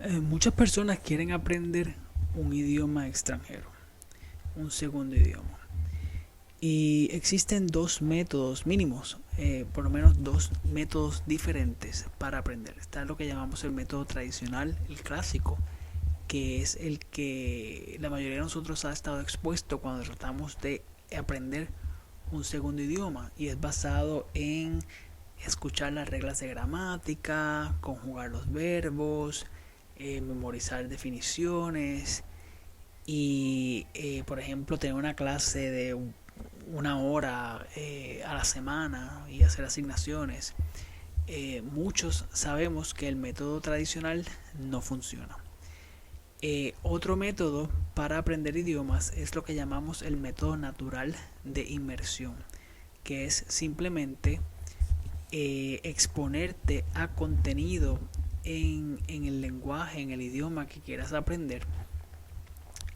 Muchas personas quieren aprender un idioma extranjero, un segundo idioma. Y existen dos métodos mínimos, por lo menos dos métodos diferentes para aprender. Está lo que llamamos el método tradicional, el clásico, que es el que la mayoría de nosotros ha estado expuesto cuando tratamos de aprender un segundo idioma. Y es basado en escuchar las reglas de gramática, conjugar los verbos, memorizar definiciones y, por ejemplo, tener una clase de una hora a la semana y hacer asignaciones. Muchos sabemos que el método tradicional no funciona. Otro método para aprender idiomas es lo que llamamos el método natural de inmersión, que es simplemente exponerte a contenido en el lenguaje, en el idioma que quieras aprender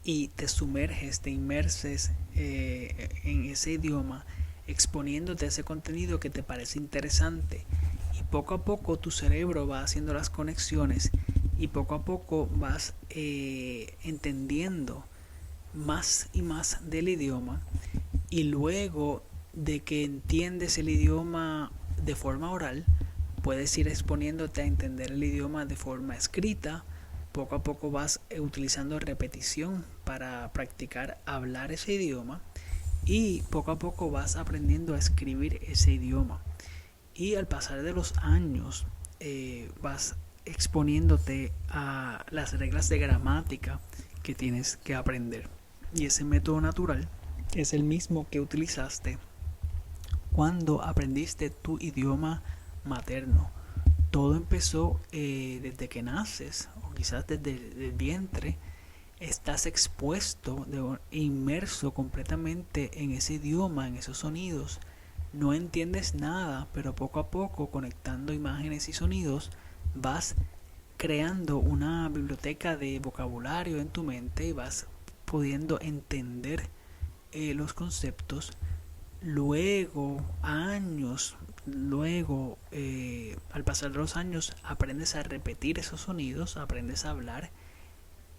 y te sumerges, te inmerses en ese idioma, exponiéndote a ese contenido que te parece interesante. Y poco a poco tu cerebro va haciendo las conexiones y poco a poco vas entendiendo más y más del idioma. Y luego de que entiendes el idioma de forma oral, puedes ir exponiéndote a entender el idioma de forma escrita. Poco a poco vas utilizando repetición para practicar hablar ese idioma y poco a poco vas aprendiendo a escribir ese idioma. Y al pasar de los años vas exponiéndote a las reglas de gramática que tienes que aprender. Y ese método natural es el mismo que utilizaste cuando aprendiste tu idioma materno. Todo empezó desde que naces o quizás desde el vientre. Estás expuesto, inmerso completamente en ese idioma, en esos sonidos. No entiendes nada, pero poco a poco, conectando imágenes y sonidos, vas creando una biblioteca de vocabulario en tu mente y vas pudiendo entender los conceptos. Luego, años luego, al pasar de los años, aprendes a repetir esos sonidos, aprendes a hablar,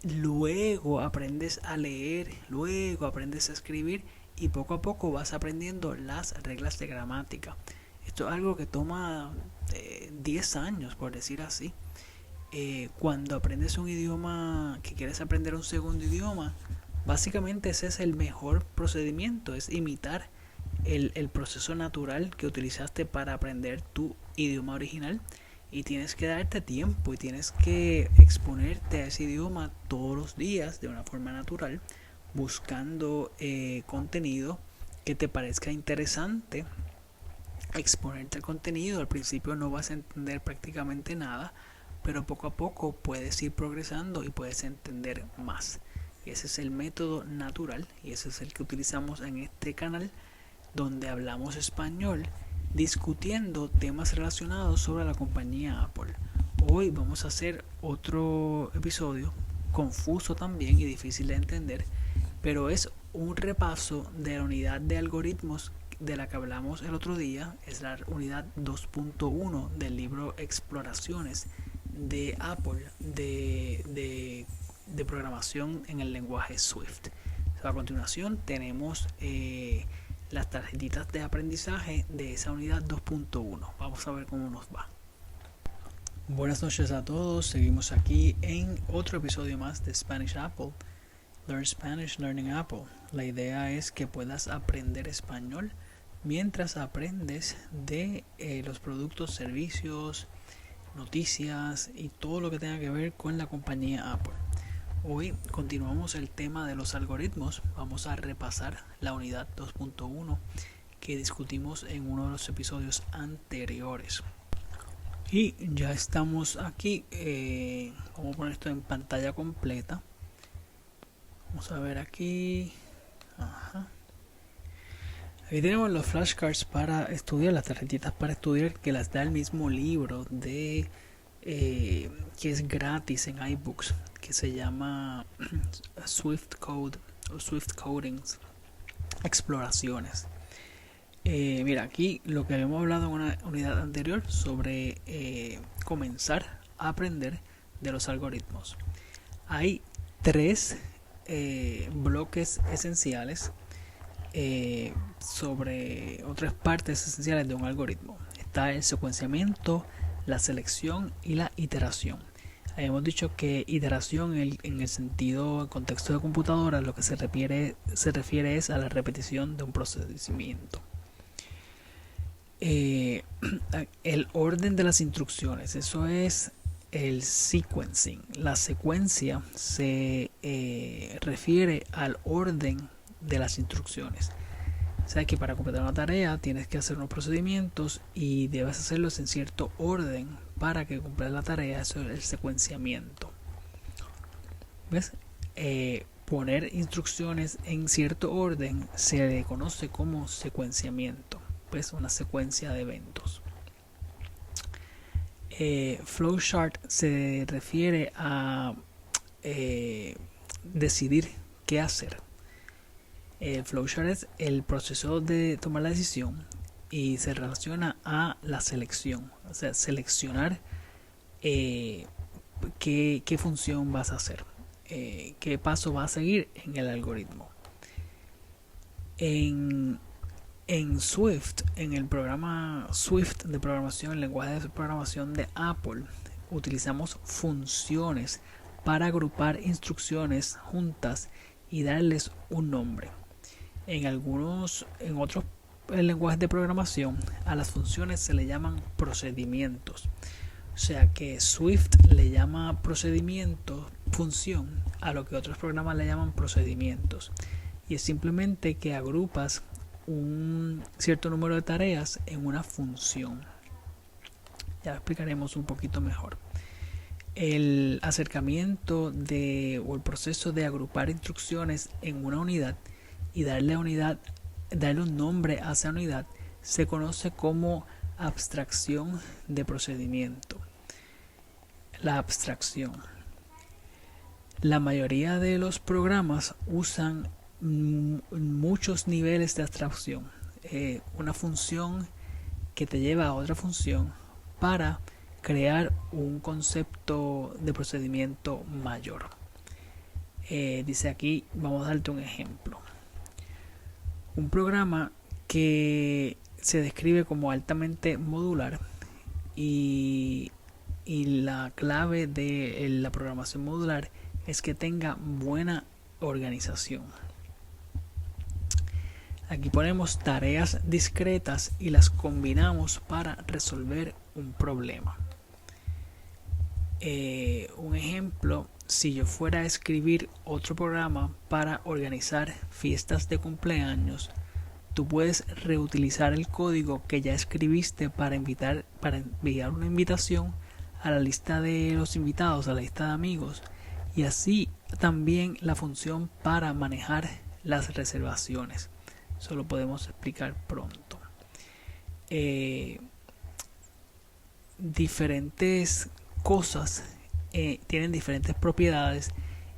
luego aprendes a leer, luego aprendes a escribir y poco a poco vas aprendiendo las reglas de gramática. Esto es algo que toma 10 años, por decir así. Cuando aprendes un idioma, que quieres aprender un segundo idioma, básicamente ese es el mejor procedimiento, es imitar el proceso natural que utilizaste para aprender tu idioma original y tienes que darte tiempo y tienes que exponerte a ese idioma todos los días de una forma natural, buscando contenido que te parezca interesante, exponerte al contenido. Al principio no vas a entender prácticamente nada, pero poco a poco puedes ir progresando y puedes entender más. Y ese es el método natural y ese es el que utilizamos en este canal, donde hablamos español discutiendo temas relacionados sobre la compañía Apple. Hoy vamos a hacer otro episodio confuso también y difícil de entender, pero es un repaso de la unidad de algoritmos de la que hablamos el otro día. Es la unidad 2.1 del libro Exploraciones de Apple de programación en el lenguaje Swift. A continuación tenemos las tarjetitas de aprendizaje de esa unidad 2.1. Vamos a ver cómo nos va. Buenas noches a todos, seguimos aquí en otro episodio más de Spanish Apple. Learn Spanish Learning Apple. La idea es que puedas aprender español mientras aprendes de los productos, servicios, noticias y todo lo que tenga que ver con la compañía Apple. Hoy continuamos el tema de los algoritmos. Vamos a repasar la unidad 2.1 que discutimos en uno de los episodios anteriores. Y ya estamos aquí. Vamos a poner esto en pantalla completa. Vamos a ver aquí. Ajá. Aquí tenemos los flashcards para estudiar, las tarjetitas para estudiar que las da el mismo libro de que es gratis en iBooks, que se llama Swift Code o Swift Codings Exploraciones. Mira, aquí lo que habíamos hablado en una unidad anterior sobre comenzar a aprender de los algoritmos. Hay tres bloques esenciales sobre otras partes esenciales de un algoritmo. Está el secuenciamiento, la selección y la iteración. Habíamos dicho que iteración en el sentido, en contexto de computadora, lo que se refiere es a la repetición de un procedimiento. El orden de las instrucciones, eso es el sequencing. La secuencia se refiere al orden de las instrucciones. O sea que para completar una tarea tienes que hacer unos procedimientos y debes hacerlos en cierto orden para que cumplas la tarea. Eso es el secuenciamiento. ¿Ves? Poner instrucciones en cierto orden se le conoce como secuenciamiento. ¿Ves? Una secuencia de eventos. Flowchart se refiere a decidir qué hacer. El flowchart es el proceso de tomar la decisión y se relaciona a la selección, o sea, seleccionar qué función vas a hacer, qué paso vas a seguir en el algoritmo. En Swift, en el programa Swift de programación, el lenguaje de programación de Apple, utilizamos funciones para agrupar instrucciones juntas y darles un nombre. En otros lenguajes de programación, a las funciones se le llaman procedimientos. O sea que Swift le llama procedimiento, función, a lo que otros programas le llaman procedimientos. Y es simplemente que agrupas un cierto número de tareas en una función. Ya lo explicaremos un poquito mejor. El acercamiento o el proceso de agrupar instrucciones en una unidad y darle un nombre a esa unidad se conoce como abstracción de procedimiento. La abstracción. La mayoría de los programas usan muchos niveles de abstracción. Una función que te lleva a otra función para crear un concepto de procedimiento mayor. Dice aquí, vamos a darte un ejemplo. Un programa que se describe como altamente modular y la clave de la programación modular es que tenga buena organización. Aquí ponemos tareas discretas y las combinamos para resolver un problema. Un ejemplo, si yo fuera a escribir otro programa para organizar fiestas de cumpleaños, tú puedes reutilizar el código que ya escribiste para enviar una invitación a la lista de los invitados, a la lista de amigos, y así también la función para manejar las reservaciones. Eso lo podemos explicar pronto. Diferentes cosas tienen diferentes propiedades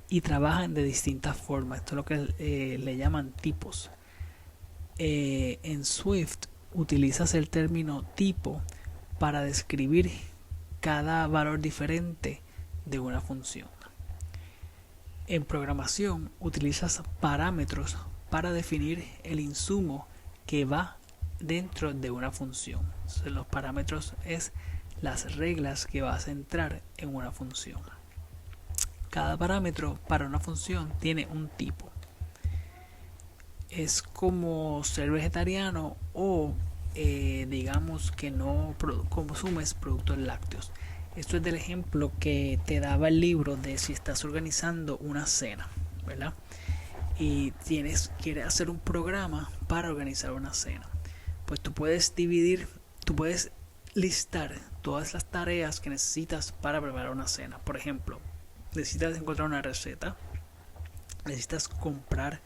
y trabajan de distintas formas. Esto es lo que le llaman tipos. En Swift utilizas el término tipo para describir cada valor diferente de una función. En programación utilizas parámetros para definir el insumo que va dentro de una función. Entonces, los parámetros es las reglas que vas a entrar en una función. Cada parámetro para una función tiene un tipo. Es como ser vegetariano o digamos que no consumes productos lácteos. Esto es del ejemplo que te daba el libro de si estás organizando una cena, ¿verdad? Y quieres hacer un programa para organizar una cena. Pues tú puedes listar todas las tareas que necesitas para preparar una cena. Por ejemplo, necesitas encontrar una receta, necesitas comprar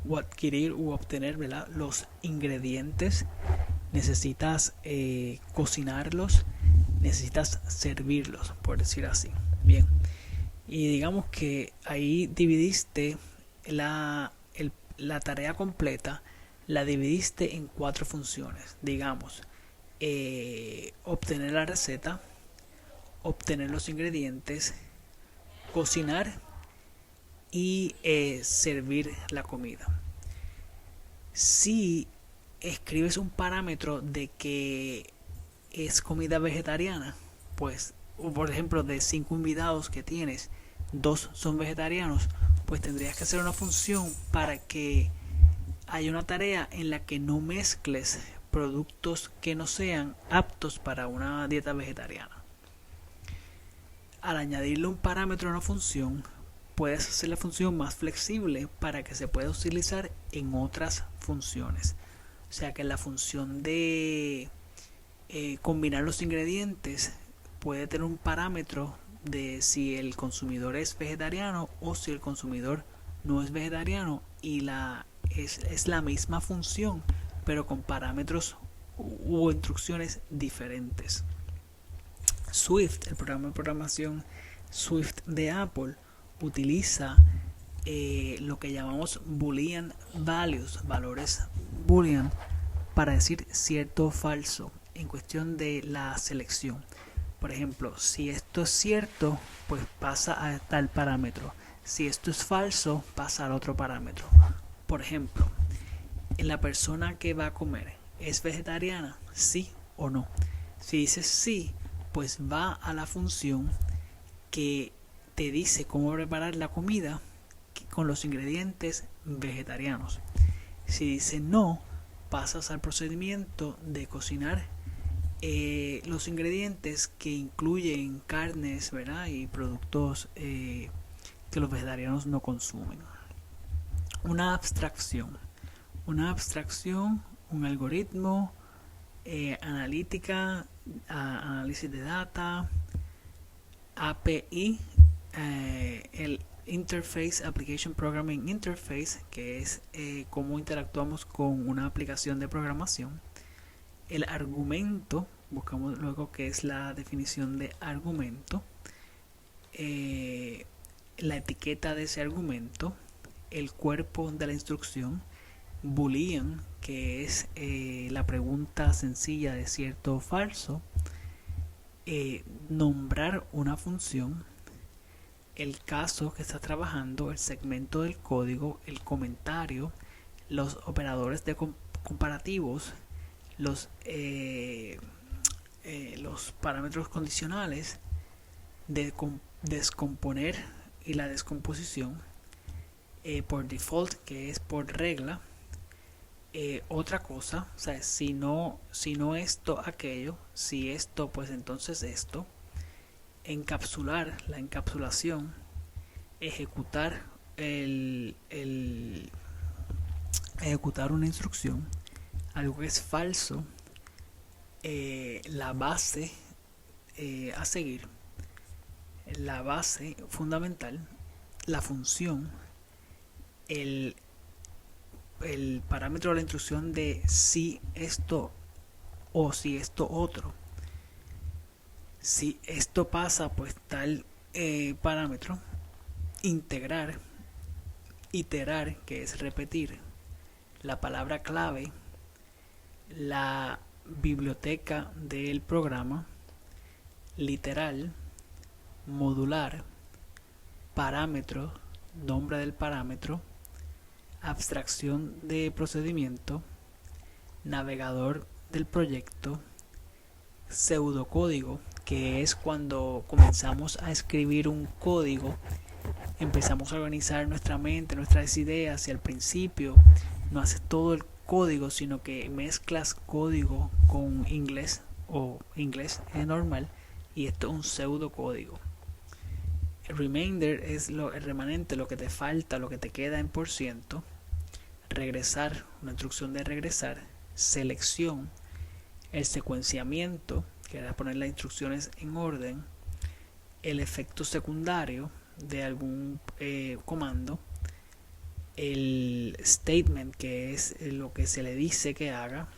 o adquirir u obtener, ¿verdad?, los ingredientes, necesitas cocinarlos, necesitas servirlos, por decir así. Bien, y digamos que ahí dividiste la tarea completa, la dividiste en 4 funciones. Digamos, obtener la receta, obtener los ingredientes, cocinar y servir la comida. Si escribes un parámetro de que es comida vegetariana, pues, por ejemplo, de 5 invitados que tienes, 2 son vegetarianos, pues tendrías que hacer una función para que haya una tarea en la que no mezcles productos que no sean aptos para una dieta vegetariana. Al añadirle un parámetro a una función, puedes hacer la función más flexible para que se pueda utilizar en otras funciones. O sea que la función de combinar los ingredientes puede tener un parámetro de si el consumidor es vegetariano o si el consumidor no es vegetariano, y es la misma función pero con parámetros u instrucciones diferentes. Swift, el programa de programación Swift de Apple, utiliza lo que llamamos Boolean values, valores Boolean, para decir cierto o falso en cuestión de la selección. Por ejemplo, si esto es cierto, pues pasa a tal parámetro. Si esto es falso, pasa al otro parámetro. Por ejemplo, la persona que va a comer ¿es vegetariana? ¿Sí o no? Si dices sí, pues va a la función que te dice cómo preparar la comida con los ingredientes vegetarianos. Si dice no, pasas al procedimiento de cocinar los ingredientes que incluyen carnes, ¿verdad? Y productos que los vegetarianos no consumen. Una abstracción, un algoritmo, analítica, análisis de data, API, el Interface Application Programming Interface, que es cómo interactuamos con una aplicación de programación. El argumento, buscamos luego qué es la definición de argumento, la etiqueta de ese argumento, el cuerpo de la instrucción, Boolean, que es la pregunta sencilla de cierto o falso, nombrar una función, el caso que está trabajando, el segmento del código, el comentario, los operadores de comparativos, los parámetros condicionales, descomponer y la descomposición, por default, que es por regla, otra cosa, o sea, si no esto, aquello, si esto, pues entonces esto, encapsular, la encapsulación, ejecutar ejecutar una instrucción, algo que es falso, la base a seguir, la base fundamental, la función, el parámetro de la instrucción de si esto o si esto otro. Si esto pasa, pues tal parámetro. Integrar, iterar, que es repetir, la palabra clave, la biblioteca del programa, literal, modular, parámetro, nombre del parámetro, abstracción de procedimiento, navegador del proyecto, pseudocódigo, que es cuando comenzamos a escribir un código, empezamos a organizar nuestra mente, nuestras ideas, y al principio no haces todo el código, sino que mezclas código con inglés o inglés normal, y esto es un pseudocódigo. El remainder es el remanente, lo que te falta, lo que te queda en por ciento. Regresar, una instrucción de regresar. Selección, el secuenciamiento, que era poner las instrucciones en orden. El efecto secundario de algún comando. El statement, que es lo que se le dice que haga,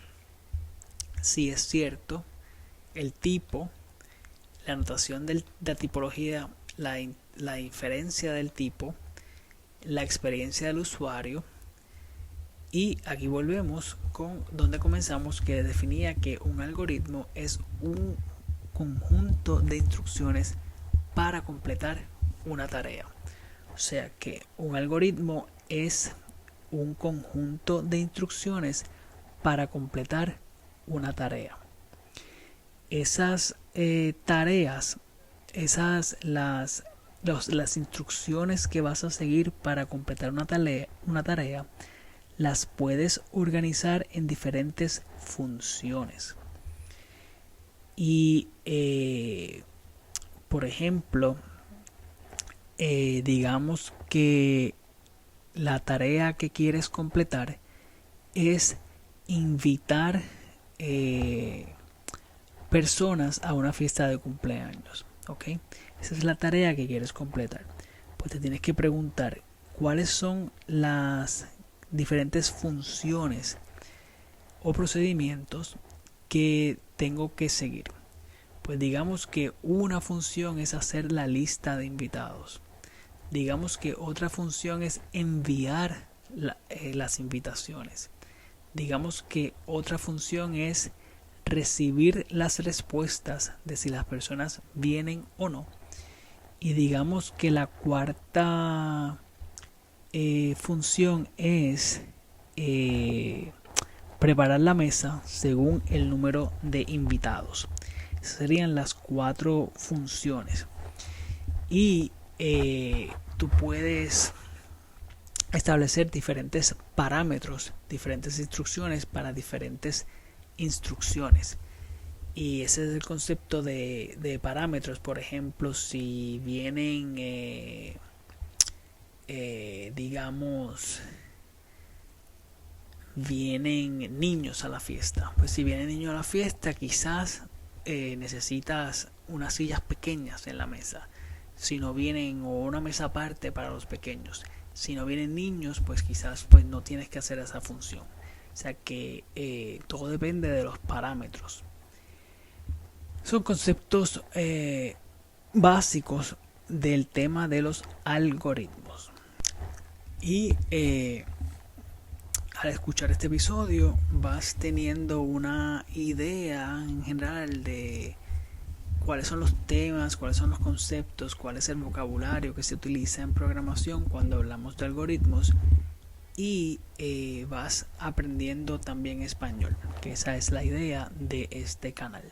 si es cierto. El tipo, la notación de la tipología, la inferencia del tipo, la experiencia del usuario. Y aquí volvemos con donde comenzamos, que definía que un algoritmo es un conjunto de instrucciones para completar una tarea. O sea que un algoritmo es un conjunto de instrucciones para completar una tarea. Esas tareas, las instrucciones que vas a seguir para completar una tarea, las puedes organizar en diferentes funciones. Y por ejemplo, digamos que la tarea que quieres completar es invitar personas a una fiesta de cumpleaños, ¿ok? Esa es la tarea que quieres completar. Pues te tienes que preguntar cuáles son las diferentes funciones o procedimientos que tengo que seguir. Pues digamos que una función es hacer la lista de invitados. Digamos que otra función es enviar las invitaciones. Digamos que otra función es recibir las respuestas de si las personas vienen o no. Y digamos que la cuarta función es preparar la mesa según el número de invitados. Esas serían las 4 funciones. Y tú puedes establecer diferentes parámetros, diferentes instrucciones para diferentes instrucciones. Y ese es el concepto de parámetros. Por ejemplo, si vienen digamos vienen niños a la fiesta, pues si vienen niños a la fiesta quizás necesitas unas sillas pequeñas en la mesa. Si no vienen, o una mesa aparte para los pequeños. Si no vienen niños, pues quizás pues no tienes que hacer esa función. O sea que todo depende de los parámetros. Son conceptos básicos del tema de los algoritmos. Y al escuchar este episodio vas teniendo una idea en general de cuáles son los temas, cuáles son los conceptos, cuál es el vocabulario que se utiliza en programación cuando hablamos de algoritmos, y vas aprendiendo también español, que esa es la idea de este canal.